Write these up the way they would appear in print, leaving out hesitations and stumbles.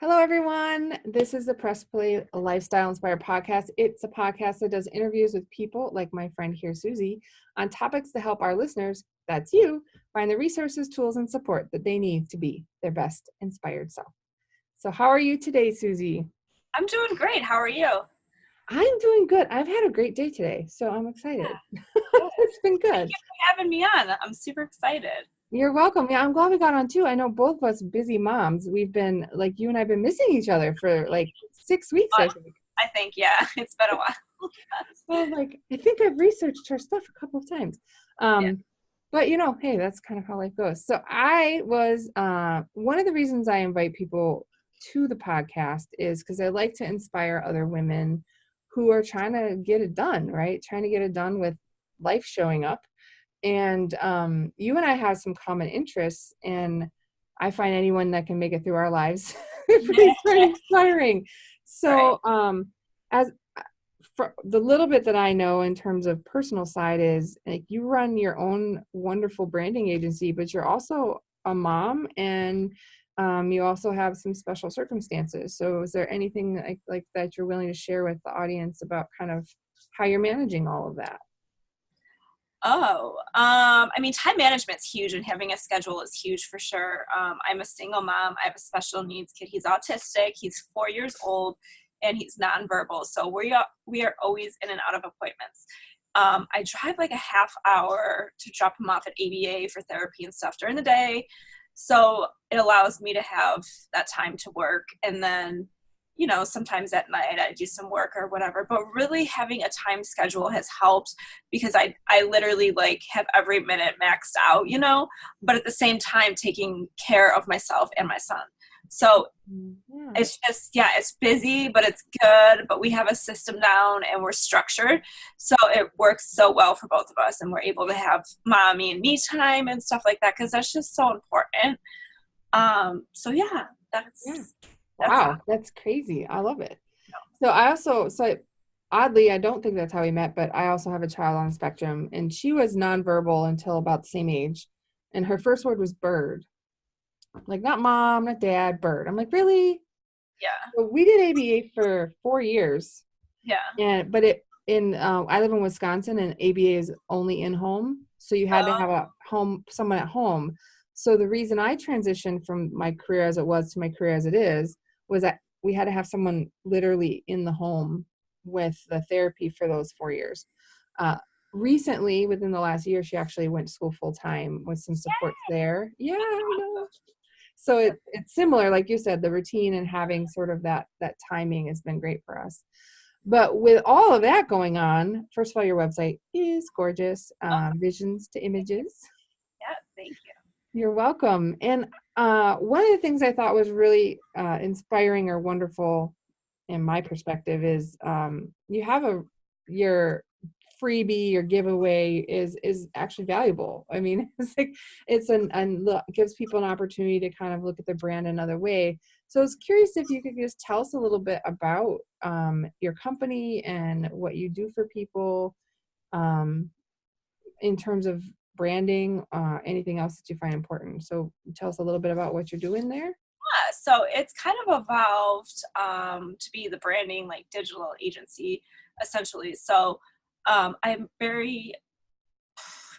Hello, everyone. This is the PressPlay Lifestyle Inspired Podcast. It's a podcast that does interviews with people like my friend here, Susie, on topics to help our listeners, that's you, find the resources, tools, and support that they need to be their best inspired self. So how are you today, Susie? I'm doing great. How are you? I'm doing good. I've had a great day today, so I'm excited. Yeah, It's been good. Thank you for having me on. I'm super excited. You're welcome. Yeah, I'm glad we got on too. I know both of us busy moms. We've been, like, you and I have been missing each other for like 6 weeks, I think. I think, yeah, it's been a while. Well, like, I think I've researched her stuff a couple of times. But, hey, that's kind of how life goes. So I was, one of the reasons I invite people to the podcast is because I like to inspire other women who are trying to get it done, right? Trying to get it done with life showing up. And you and I have some common interests, and I find anyone that can make it through our lives pretty inspiring. So as for the little bit that I know in terms of personal side is, like, you run your own wonderful branding agency, but you're also a mom, and you also have some special circumstances. So is there anything like that you're willing to share with the audience about kind of how you're managing all of that? Time management's huge, and having a schedule is huge for sure. I'm a single mom. I have a special needs kid. He's autistic. He's 4 years old, and he's nonverbal. So we are always in and out of appointments. I drive like a half hour to drop him off at ABA for therapy and stuff during the day. So it allows me to have that time to work. And then, sometimes at night I do some work or whatever, but really having a time schedule has helped because I literally have every minute maxed out, but at the same time taking care of myself and my son. So it's just, it's busy, but it's good, but we have a system down and we're structured. So it works so well for both of us, and we're able to have mommy and me time and stuff like that, because that's just so important. Wow, that's crazy. I love it. So oddly, I don't think that's how we met, but I also have a child on the spectrum, and she was nonverbal until about the same age. And her first word was bird. Like, not mom, not dad, bird. I'm like, really? Yeah. So we did ABA for 4 years. Yeah. I live in Wisconsin, and ABA is only in home. So you had to have someone at home. So the reason I transitioned from my career as it was to my career as it is was that we had to have someone literally in the home with the therapy for those 4 years. Recently, within the last year, she actually went to school full time with some supports there. Yeah, I know. So it's similar, like you said, the routine and having sort of that timing has been great for us. But with all of that going on, first of all, your website is gorgeous. Visions2images. Yeah, thank you. You're welcome. And one of the things I thought was really inspiring or wonderful in my perspective is you have your freebie or giveaway is actually valuable. I mean, it's like it gives people an opportunity to kind of look at their brand another way. So I was curious if you could just tell us a little bit about your company and what you do for people in terms of branding, anything else that you find important. So tell us a little bit about what you're doing there. Yeah, so it's kind of evolved to be the branding, digital agency, essentially. So I'm very,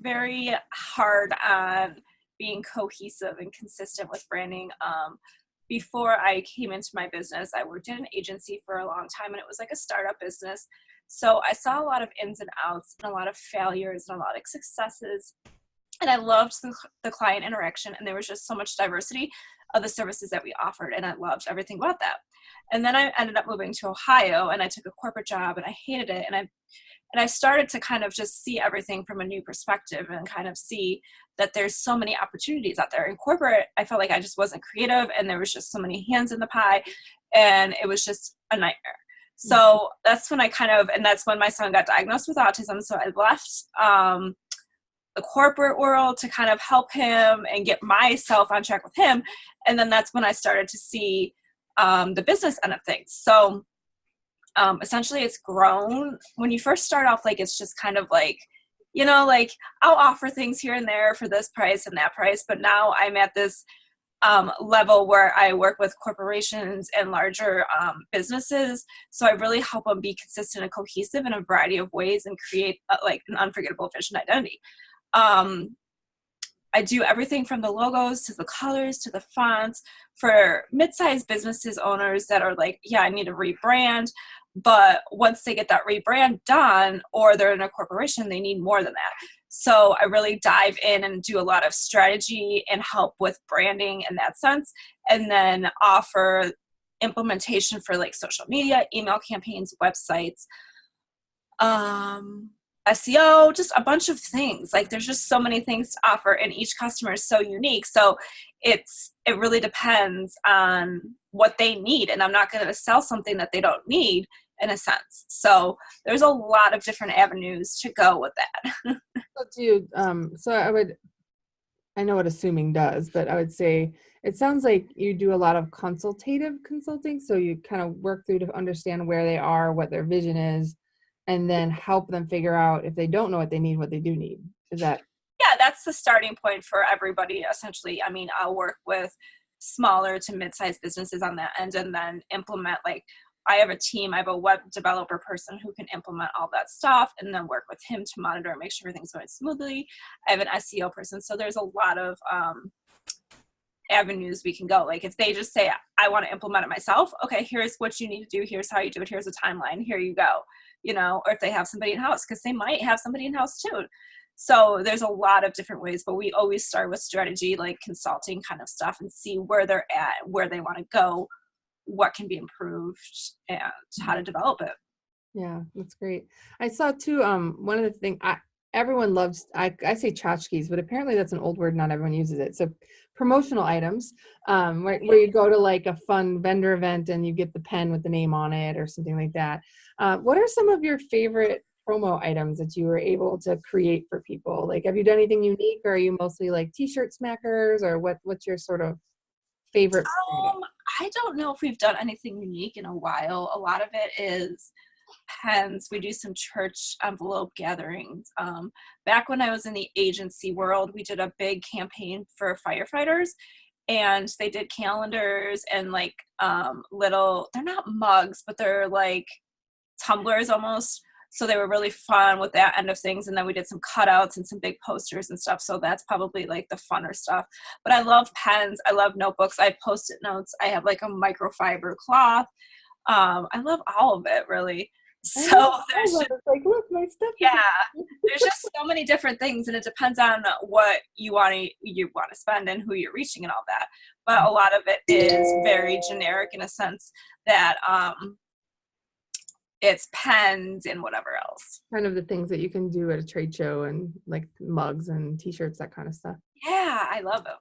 very hard on being cohesive and consistent with branding. Before I came into my business, I worked in an agency for a long time, and it was like a startup business. So I saw a lot of ins and outs and a lot of failures and a lot of successes. And I loved the client interaction, and there was just so much diversity of the services that we offered, and I loved everything about that. And then I ended up moving to Ohio, and I took a corporate job, and I hated it. And I started to kind of just see everything from a new perspective and kind of see that there's so many opportunities out there. In corporate, I felt like I just wasn't creative, and there was just so many hands in the pie, and it was just a nightmare. So that's when that's when my son got diagnosed with autism. So I left the corporate world to kind of help him and get myself on track with him. And then that's when I started to see the business end of things. So essentially it's grown. When you first start off, it's just kind of I'll offer things here and there for this price and that price. But now I'm at this level where I work with corporations and larger businesses. So I really help them be consistent and cohesive in a variety of ways and create like an unforgettable vision identity. I do everything from the logos to the colors to the fonts for mid-sized businesses owners that are like, yeah, I need to rebrand. But once they get that rebrand done, or they're in a corporation, they need more than that. So I really dive in and do a lot of strategy and help with branding in that sense, and then offer implementation for like social media, email campaigns, websites, SEO, just a bunch of things. Like there's just so many things to offer, and each customer is so unique. So it really depends on what they need, and I'm not going to sell something that they don't need in a sense. So there's a lot of different avenues to go with that. I know what assuming does, but I would say it sounds like you do a lot of consultative consulting. So you kind of work through to understand where they are, what their vision is, and then help them figure out if they don't know what they need, what they do need. Is that? Yeah, that's the starting point for everybody, essentially. I mean, I'll work with smaller to mid-sized businesses on that end, and then implement, like, I have a team, I have a web developer person who can implement all that stuff, and then work with him to monitor and make sure everything's going smoothly. I have an SEO person. So there's a lot of avenues we can go. Like if they just say, I want to implement it myself, okay, here's what you need to do, here's how you do it, here's a timeline, here you go. Or if they have somebody in-house, because they might have somebody in-house too. So there's a lot of different ways, but we always start with strategy, like consulting kind of stuff, and see where they're at, where they want to go, what can be improved, and how to develop it. Yeah, that's great. I saw too, one of the things everyone loves, I say tchotchkes, but apparently that's an old word. Not everyone uses it. So promotional items, where you go to like a fun vendor event and you get the pen with the name on it or something like that. What are some of your favorite promo items that you were able to create for people? Like, have you done anything unique, or are you mostly like t-shirt smackers, or what's your sort of favorite? I don't know if we've done anything unique in a while. A lot of it is pens. We do some church envelope gatherings. Back when I was in the agency world, we did a big campaign for firefighters, and they did calendars and like little, they're not mugs, but they're like tumblers almost. So they were really fun with that end of things. And then we did some cutouts and some big posters and stuff. So that's probably like the funner stuff. But I love pens. I love notebooks. I have Post-it notes. I have like a microfiber cloth. I love all of it, really. So there's just, like, look, my stuff. Yeah, there's just so many different things, and it depends on what you want to spend and who you're reaching and all that. But a lot of it is very generic in a sense that it's pens and whatever else. Kind of the things that you can do at a trade show, and like mugs and t-shirts, that kind of stuff. Yeah, I love it.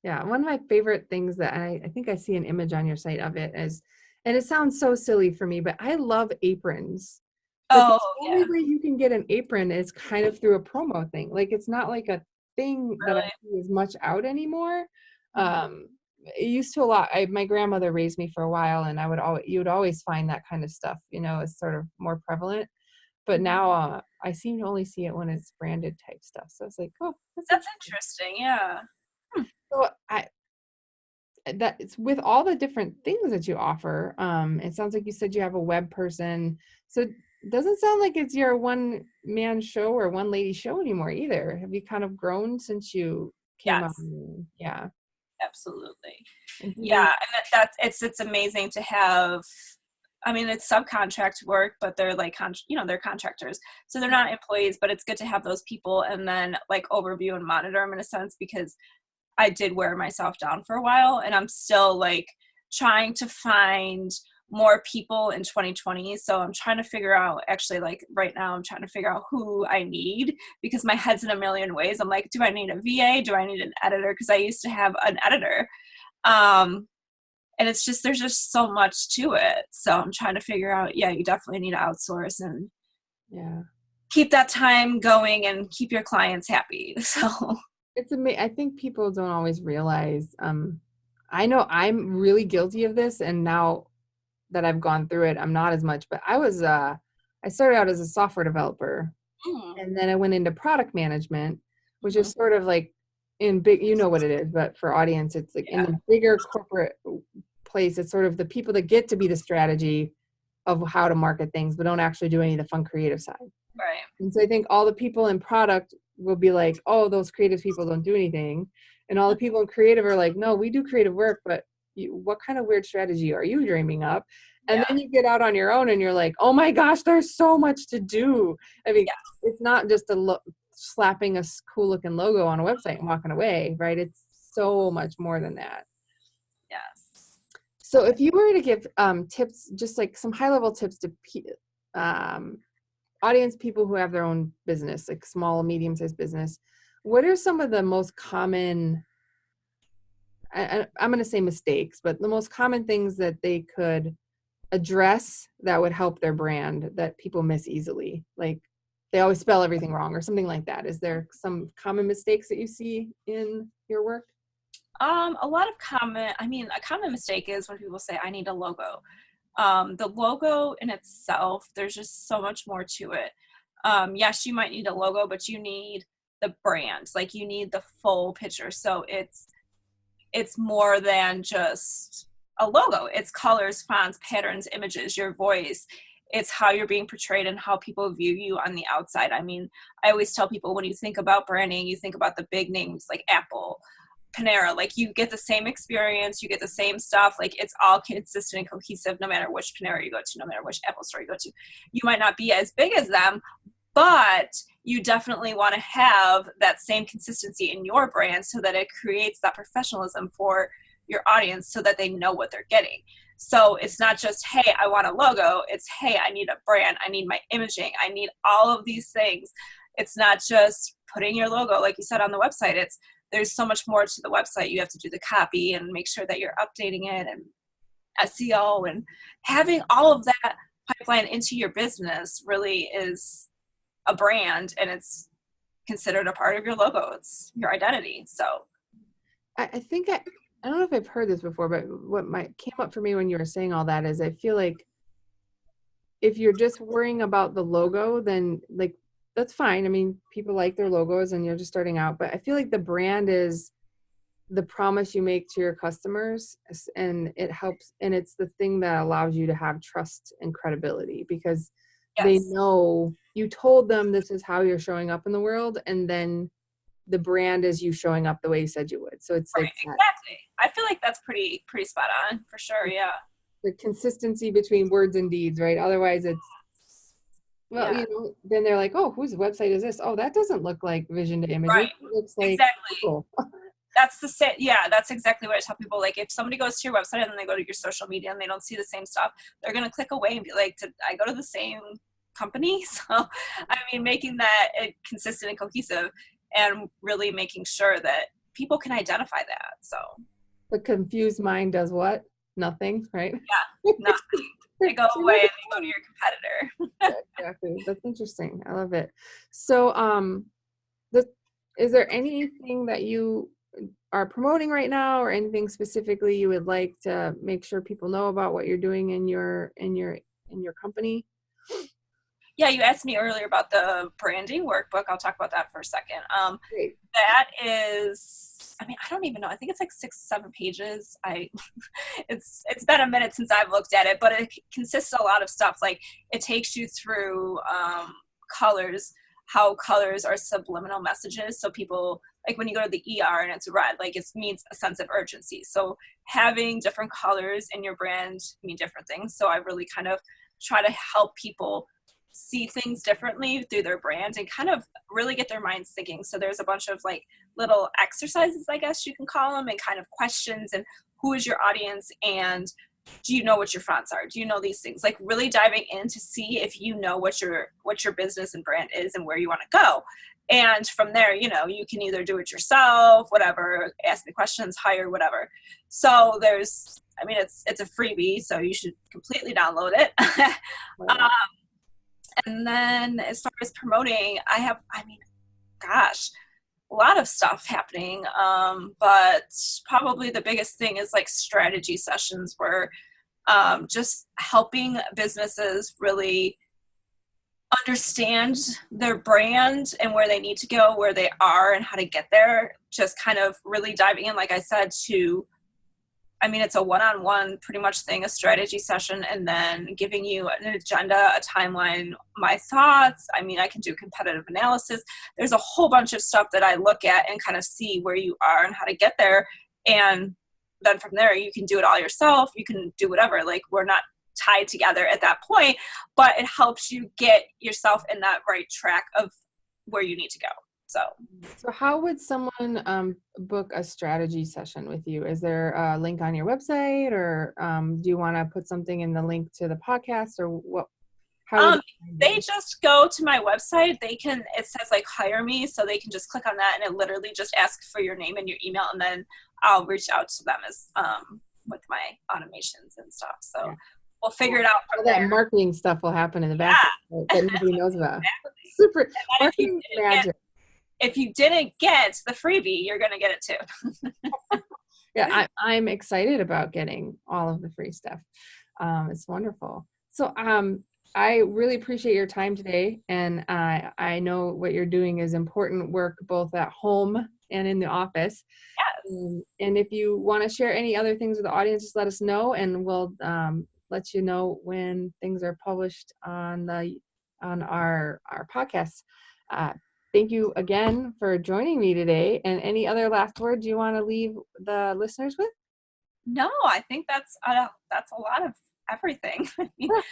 Yeah, one of my favorite things that I think I see an image on your site of it is, and it sounds so silly for me, but I love aprons. But the only way you can get an apron is kind of through a promo thing. Like, it's not like a thing that I see as much out anymore. It used to a lot. My grandmother raised me for a while, and you would always find that kind of stuff, as sort of more prevalent. But now I seem to only see it when it's branded type stuff. So it's like, oh, that's interesting. Yeah. So that it's with all the different things that you offer. It sounds like you said you have a web person. So it doesn't sound like it's your one man show or one lady show anymore either. Have you kind of grown since you came on? Yeah. Absolutely. Yeah. And it's amazing to have, I mean, it's subcontract work, but they're like, they're contractors. So they're not employees, but it's good to have those people and then like overview and monitor them in a sense, because I did wear myself down for a while, and I'm still like trying to find more people in 2020. So I'm trying to figure out, actually, like right now, I'm trying to figure out who I need, because my head's in a million ways. I'm like, do I need a VA? Do I need an editor? Because I used to have an editor. And it's just, there's just so much to it. So I'm trying to figure out, you definitely need to outsource and keep that time going and keep your clients happy. So it's amazing. I think people don't always realize, I know I'm really guilty of this, and now that I've gone through it, I'm not as much, but I started out as a software developer, and then I went into product management, which is sort of like in big, you know what it is, but for audience, it's like in the bigger corporate place, it's sort of the people that get to be the strategy of how to market things, but don't actually do any of the fun creative side. Right. And so I think all the people in product will be like, oh, those creative people don't do anything. And all the people in creative are like, no, we do creative work, but what kind of weird strategy are you dreaming up? And then you get out on your own and you're like, oh my gosh, there's so much to do. I mean, it's not just slapping a cool looking logo on a website and walking away, right? It's so much more than that. Yes. So if you were to give tips, just like some high level tips to audience people who have their own business, like small, medium sized business, what are some of the most common, I'm going to say mistakes, but the most common things that they could address that would help their brand that people miss easily? Like they always spell everything wrong or something like that. Is there some common mistakes that you see in your work? A common mistake is when people say, I need a logo. The logo in itself, there's just so much more to it. Yes, you might need a logo, but you need the brand, like you need the full picture. So it's more than just a logo. It's colors, fonts, patterns, images, your voice. It's how you're being portrayed and how people view you on the outside. I mean, I always tell people when you think about branding, you think about the big names like Apple, Panera, like you get the same experience, you get the same stuff, like it's all consistent and cohesive no matter which Panera you go to, no matter which Apple store you go to. You might not be as big as them, but you definitely want to have that same consistency in your brand so that it creates that professionalism for your audience so that they know what they're getting. So it's not just, hey, I want a logo. It's, hey, I need a brand. I need my imaging. I need all of these things. It's not just putting your logo, like you said, on the website. There's so much more to the website. You have to do the copy and make sure that you're updating it and SEO, and having all of that pipeline into your business really is a brand, and it's considered a part of your logo. It's your identity. So I think I don't know if I've heard this before, but what came up for me when you were saying all that is I feel like if you're just worrying about the logo, then like that's fine. I mean, people like their logos and you're just starting out, but I feel like the brand is the promise you make to your customers, and it helps. And it's the thing that allows you to have trust and credibility because they know you told them this is how you're showing up in the world. And then the brand is you showing up the way you said you would. So it's like exactly. I feel like that's pretty spot on for sure. Yeah. The consistency between words and deeds, right? Otherwise it's, well, you know, then they're like, oh, whose website is this? Oh, that doesn't look like Vision2images. Right. It looks like exactly. Google. That's that's exactly what I tell people. Like if somebody goes to your website and then they go to your social media and they don't see the same stuff, they're going to click away and be like, did I go to the same company? So, I mean, making that consistent and cohesive and really making sure that people can identify that. So the confused mind does what? Nothing, right? Yeah, nothing. They go away and they go to your competitor. Exactly. That's interesting. I love it. So, is there anything that you are promoting right now, or anything specifically you would like to make sure people know about what you're doing in your company? Yeah, you asked me earlier about the branding workbook. I'll talk about that for a second. Great. That is, I mean, I don't even know. I think it's like 6-7 pages. It's been a minute since I've looked at it, but it consists of a lot of stuff. Like it takes you through colors, how colors are subliminal messages. So people, like when you go to the ER and it's red, like it means a sense of urgency. So having different colors in your brand mean different things. So I really kind of try to help people see things differently through their brand and kind of really get their minds thinking. So there's a bunch of like little exercises, I guess you can call them, and kind of questions, and who is your audience, and do you know what your fonts are? Do you know these things? Like really diving in to see if you know what your business and brand is and where you want to go. And from there, you know, you can either do it yourself, whatever, ask me questions, hire, whatever. So there's, I mean, it's a freebie, so you should completely download it. And then as far as promoting, a lot of stuff happening. But probably the biggest thing is like strategy sessions where just helping businesses really understand their brand and where they need to go, where they are, and how to get there just kind of really diving in, like I said, it's a one-on-one pretty much thing, a strategy session, and then giving you an agenda, a timeline, my thoughts. I can do competitive analysis. There's a whole bunch of stuff that I look at and kind of see where you are and how to get there. And then from there, you can do it all yourself. You can do whatever. Like, we're not tied together at that point, but it helps you get yourself in that right track of where you need to go. So how would someone book a strategy session with you? Is there a link on your website, or do you want to put something in the link to the podcast, or what? They just go to my website. It says like hire me, so they can just click on that, and it literally just asks for your name and your email, and then I'll reach out to them as with my automations and stuff. So we'll figure it out from there. That marketing stuff will happen in the back that nobody knows about. Exactly. Super marketing magic. If you didn't get the freebie, you're going to get it too. Yeah, I'm excited about getting all of the free stuff. It's wonderful. So I really appreciate your time today. And I know what you're doing is important work, both at home and in the office. Yes. And if you want to share any other things with the audience, just let us know, and we'll let you know when things are published on our podcast. Thank you again for joining me today. And any other last words you want to leave the listeners with? No, I think that's a lot of everything.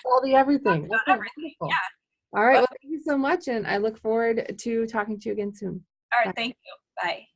All the everything. That's everything. Yeah. All right. Well, thank you so much. And I look forward to talking to you again soon. All right. Bye. Thank you. Bye.